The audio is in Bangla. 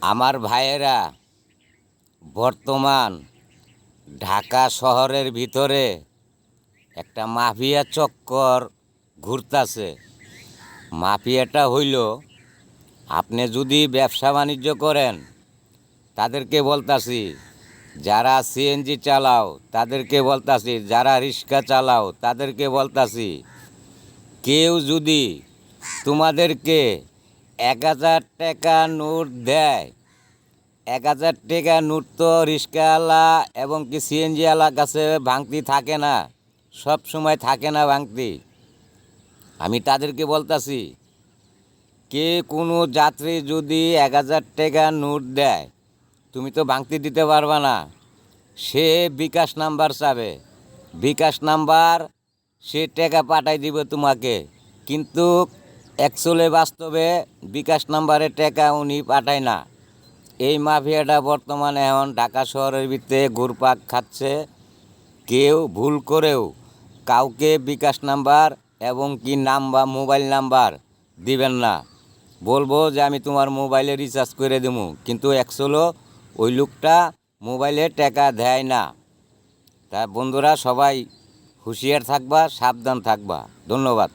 আমার ভাইয়েরা বর্তমান ঢাকা শহরের ভিতরে একটা মাফিয়া চক্কর ঘুরতাছে। মাফিয়াটা হইল, আপনি যদি ব্যবসা বাণিজ্য করেন, তাদেরকে বলতাছি, যারা সিএনজি চালাও তাদেরকে বলতাছি, যারা রিক্সা চালাও তাদেরকে বলতাছি, কেউ যদি তোমাদেরকে 1,000 টাকা নোট দেয়, 1,000 টাকা নোট তো রিক্সাওয়ালা এবং কি সিএনজিওয়ালার কাছে ভাঙতি থাকে না, সব সময় থাকে না ভাঙতি। আমি তাদেরকে বলতাছি, কে কোনো যাত্রী যদি 1,000 টাকা নোট দেয়, তুমি তো ভাঙতি দিতে পারবা না, সে বিকাশ নাম্বার চাবে, বিকাশ নাম্বার সে টাকা পাঠাই দিবে তোমাকে। কিন্তু অ্যাকচুয়ালি বাস্তবে বিকাশ নাম্বারে টাকা উনি পাঠায় না। এই মাফিয়াটা বর্তমানে এখন ঢাকা শহরের ভিতরে ঘুরপাক খাচ্ছে। কেউ ভুল করেও কাউকে বিকাশ নাম্বার এবং কি নাম বা মোবাইল নাম্বার দিবেন না। বলবো যে আমি তোমার মোবাইলে রিচার্জ করে দেবো, কিন্তু অ্যাকচুয়ালি ওই লোকটা মোবাইলে টাকা দেয় না। তা বন্ধুরা, সবাই হুঁশিয়ার থাকবা, সাবধান থাকবা। ধন্যবাদ।